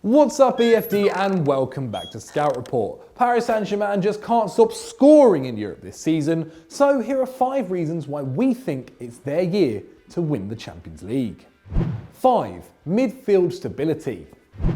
What's up EFD and welcome back to Scout Report. Paris Saint-Germain just can't stop scoring in Europe this season, so here are 5 reasons why we think it's their year to win the Champions League. 5. Midfield stability.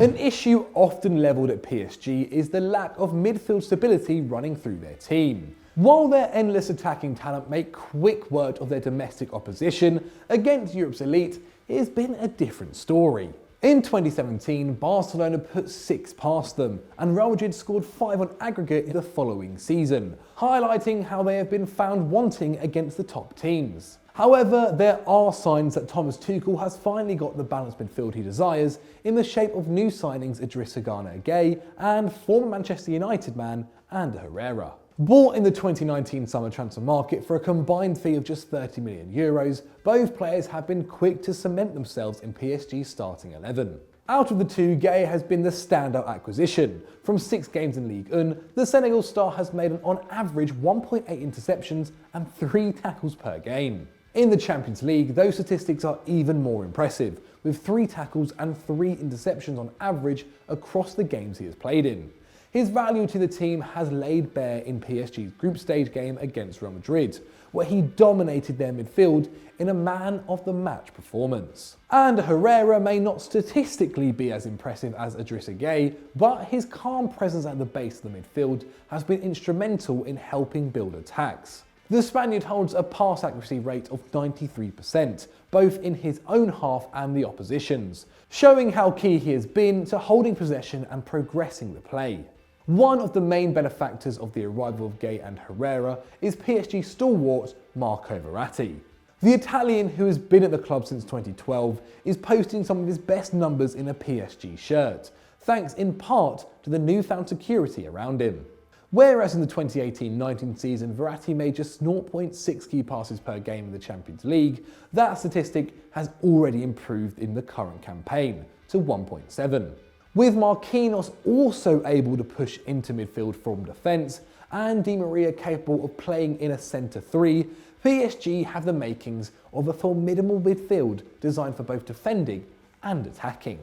An issue often levelled at PSG is the lack of midfield stability running through their team. While their endless attacking talent make quick work of their domestic opposition, against Europe's elite, it has been a different story. In 2017, Barcelona put 6 past them, and Real Madrid scored 5 on aggregate in the following season, highlighting how they have been found wanting against the top teams. However, there are signs that Thomas Tuchel has finally got the balanced midfield he desires in the shape of new signings Idrissa Gana Gueye and former Manchester United man Ander Herrera. Bought in the 2019 summer transfer market for a combined fee of just €30 million, both players have been quick to cement themselves in PSG's starting 11. Out of the two, Gueye has been the standout acquisition. From 6 games in Ligue 1, the Senegal star has made on average 1.8 interceptions and 3 tackles per game. In the Champions League, those statistics are even more impressive, with 3 tackles and 3 interceptions on average across the games he has played in. His value to the team has laid bare in PSG's group stage game against Real Madrid, where he dominated their midfield in a man-of-the-match performance. And Herrera may not statistically be as impressive as Idrissa Gueye, but his calm presence at the base of the midfield has been instrumental in helping build attacks. The Spaniard holds a pass accuracy rate of 93%, both in his own half and the opposition's, showing how key he has been to holding possession and progressing the play. One of the main benefactors of the arrival of Gueye and Herrera is PSG stalwart Marco Verratti. The Italian, who has been at the club since 2012, is posting some of his best numbers in a PSG shirt, thanks in part to the newfound security around him. Whereas in the 2018-19 season, Verratti made just 0.6 key passes per game in the Champions League, that statistic has already improved in the current campaign to 1.7. With Marquinhos also able to push into midfield from defence and Di Maria capable of playing in a centre 3, PSG have the makings of a formidable midfield designed for both defending and attacking.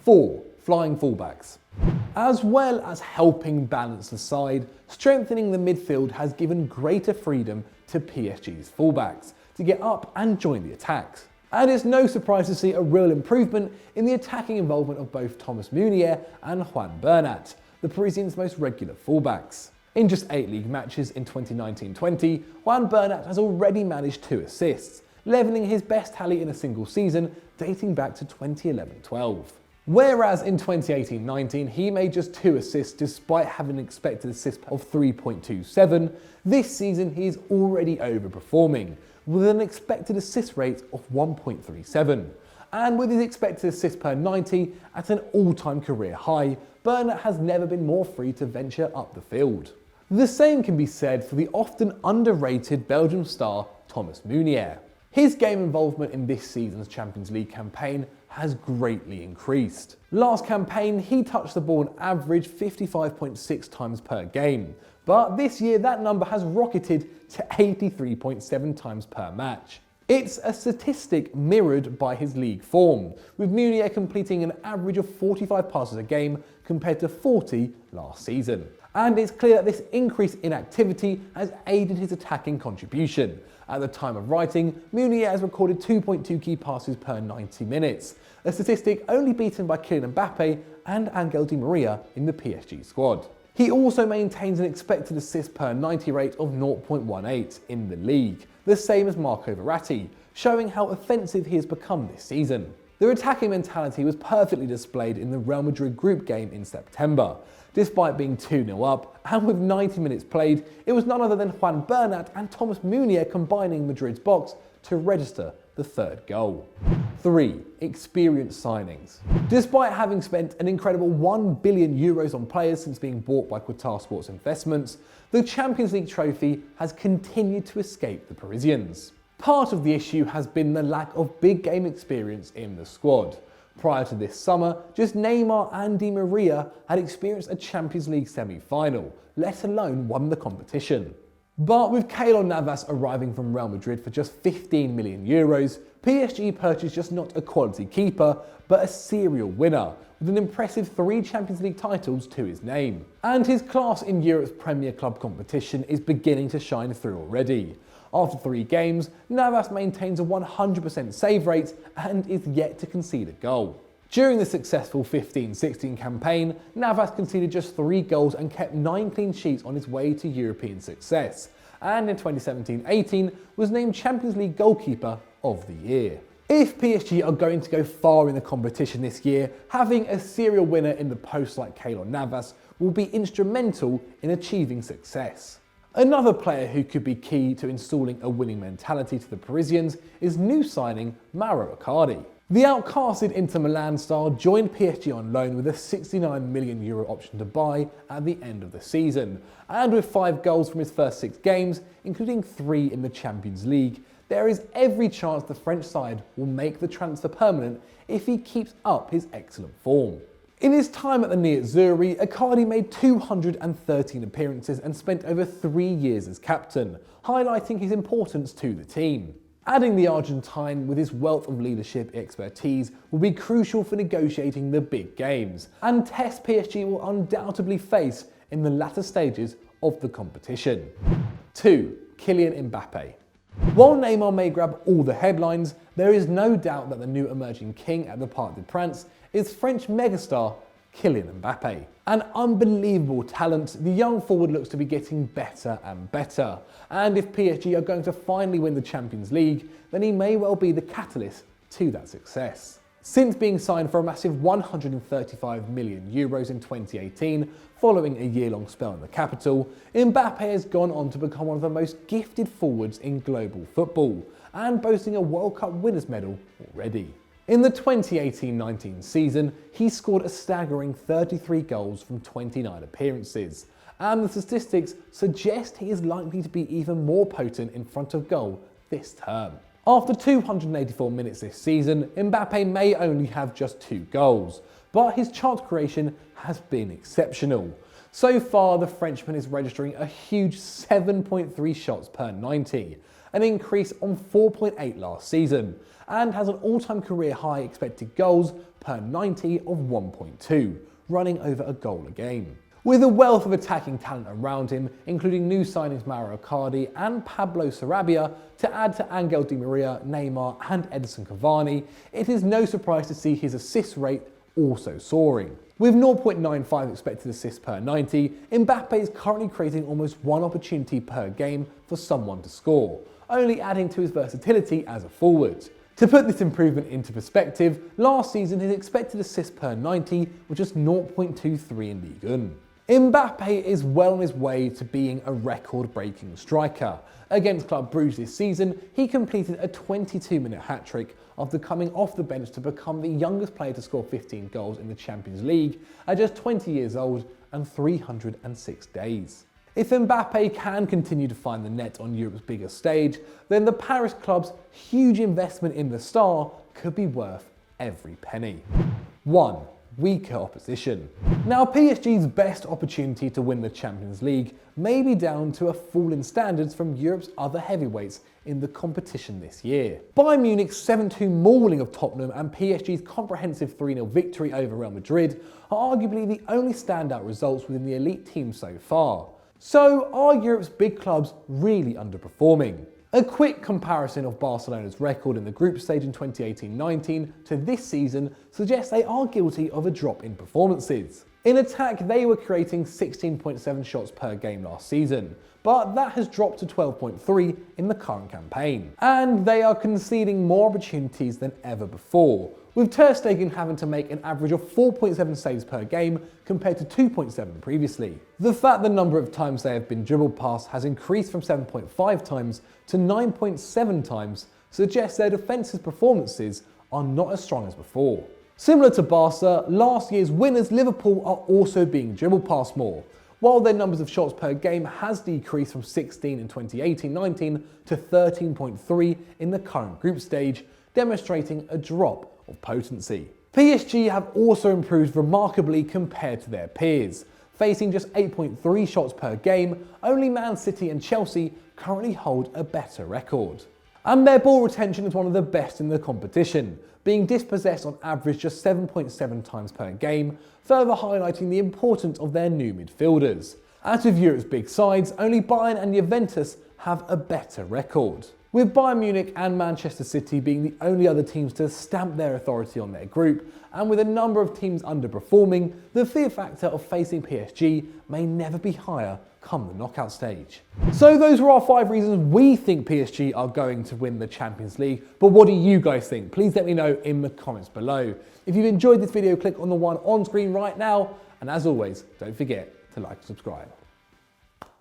4. Flying fullbacks. As well as helping balance the side, strengthening the midfield has given greater freedom to PSG's fullbacks to get up and join the attacks. And it's no surprise to see a real improvement in the attacking involvement of both Thomas Meunier and Juan Bernat, the Parisians' most regular fullbacks. In just 8 league matches in 2019-20, Juan Bernat has already managed 2 assists, levelling his best tally in a single season dating back to 2011-12. Whereas in 2018-19 he made just 2 assists despite having an expected assist of 3.27, this season he is already overperforming, with an expected assist rate of 1.37. And with his expected assist per 90 at an all-time career high, Bernat has never been more free to venture up the field. The same can be said for the often underrated Belgian star Thomas Meunier. His game involvement in this season's Champions League campaign has greatly increased. Last campaign, he touched the ball on average 55.6 times per game, but this year that number has rocketed to 83.7 times per match. It's a statistic mirrored by his league form, with Meunier completing an average of 45 passes a game compared to 40 last season. And it's clear that this increase in activity has aided his attacking contribution. At the time of writing, Meunier has recorded 2.2 key passes per 90 minutes, a statistic only beaten by Kylian Mbappe and Angel Di Maria in the PSG squad. He also maintains an expected assist per 90 rate of 0.18 in the league, the same as Marco Verratti, showing how offensive he has become this season. Their attacking mentality was perfectly displayed in the Real Madrid group game in September. Despite being 2-0 up, and with 90 minutes played, it was none other than Juan Bernat and Thomas Meunier combining Madrid's box to register the 3rd goal. 3. Experienced signings. Despite having spent an incredible €1 billion on players since being bought by Qatar Sports Investments, the Champions League trophy has continued to escape the Parisians. Part of the issue has been the lack of big game experience in the squad. Prior to this summer, just Neymar and Di Maria had experienced a Champions League semi-final, let alone won the competition. But with Keylor Navas arriving from Real Madrid for just €15 million, PSG purchased just not a quality keeper, but a serial winner, with an impressive 3 Champions League titles to his name. And his class in Europe's Premier Club competition is beginning to shine through already. After 3 games, Navas maintains a 100% save rate and is yet to concede a goal. During the successful 15-16 campaign, Navas conceded just 3 goals and kept 9 clean sheets on his way to European success, and in 2017-18 was named Champions League Goalkeeper of the Year. If PSG are going to go far in the competition this year, having a serial winner in the post like Keylor Navas will be instrumental in achieving success. Another player who could be key to installing a winning mentality to the Parisians is new signing Mauro Icardi. The outcasted Inter Milan star joined PSG on loan with a €69 million option to buy at the end of the season, and with 5 goals from his first 6 games, including 3 in the Champions League, there is every chance the French side will make the transfer permanent if he keeps up his excellent form. In his time at the Nerazzurri, Icardi made 213 appearances and spent over 3 years as captain, highlighting his importance to the team. Adding the Argentine with his wealth of leadership expertise will be crucial for negotiating the big games, and tests PSG will undoubtedly face in the latter stages of the competition. 2. Kylian Mbappe. While Neymar may grab all the headlines, there is no doubt that the new emerging king at the Parc des Princes is French megastar Kylian Mbappe. An unbelievable talent, the young forward looks to be getting better and better. And if PSG are going to finally win the Champions League, then he may well be the catalyst to that success. Since being signed for a massive €135 million in 2018, following a year-long spell in the capital, Mbappe has gone on to become one of the most gifted forwards in global football, and boasting a World Cup winners' medal already. In the 2018-19 season, he scored a staggering 33 goals from 29 appearances, and the statistics suggest he is likely to be even more potent in front of goal this term. After 284 minutes this season, Mbappe may only have just 2 goals, but his chance creation has been exceptional. So far, the Frenchman is registering a huge 7.3 shots per 90, an increase on 4.8 last season, and has an all-time career high expected goals per 90 of 1.2, running over a goal a game. With a wealth of attacking talent around him, including new signings Mauro Icardi and Pablo Sarabia, to add to Angel Di Maria, Neymar and Edinson Cavani, it is no surprise to see his assist rate also soaring. With 0.95 expected assists per 90, Mbappe is currently creating almost 1 opportunity per game for someone to score, only adding to his versatility as a forward. To put this improvement into perspective, last season his expected assists per 90 were just 0.23 in Ligue 1. Mbappe is well on his way to being a record-breaking striker. Against Club Brugge this season, he completed a 22-minute hat-trick after coming off the bench to become the youngest player to score 15 goals in the Champions League at just 20 years old and 306 days. If Mbappe can continue to find the net on Europe's biggest stage, then the Paris club's huge investment in the star could be worth every penny. 1. Weaker opposition. Now, PSG's best opportunity to win the Champions League may be down to a fall in standards from Europe's other heavyweights in the competition this year. Bayern Munich's 7-2 mauling of Tottenham and PSG's comprehensive 3-0 victory over Real Madrid are arguably the only standout results within the elite team so far. So, are Europe's big clubs really underperforming? A quick comparison of Barcelona's record in the group stage in 2018-19 to this season suggests they are guilty of a drop in performances. In attack, they were creating 16.7 shots per game last season, but that has dropped to 12.3 in the current campaign. And they are conceding more opportunities than ever before, with Ter Stegen having to make an average of 4.7 saves per game compared to 2.7 previously. The fact the number of times they have been dribbled past has increased from 7.5 times to 9.7 times suggests their defence's performances are not as strong as before. Similar to Barca, last year's winners Liverpool are also being dribbled past more, while their numbers of shots per game has decreased from 16 in 2018-19 to 13.3 in the current group stage, demonstrating a drop of potency. PSG have also improved remarkably compared to their peers. Facing just 8.3 shots per game, only Man City and Chelsea currently hold a better record. And their ball retention is one of the best in the competition, being dispossessed on average just 7.7 times per game, further highlighting the importance of their new midfielders. Out of Europe's big sides, only Bayern and Juventus have a better record, with Bayern Munich and Manchester City being the only other teams to stamp their authority on their group, and with a number of teams underperforming, the fear factor of facing PSG may never be higher come the knockout stage. So those were our 5 reasons we think PSG are going to win the Champions League, but what do you guys think? Please let me know in the comments below. If you've enjoyed this video, click on the one on screen right now, and as always, don't forget to like and subscribe.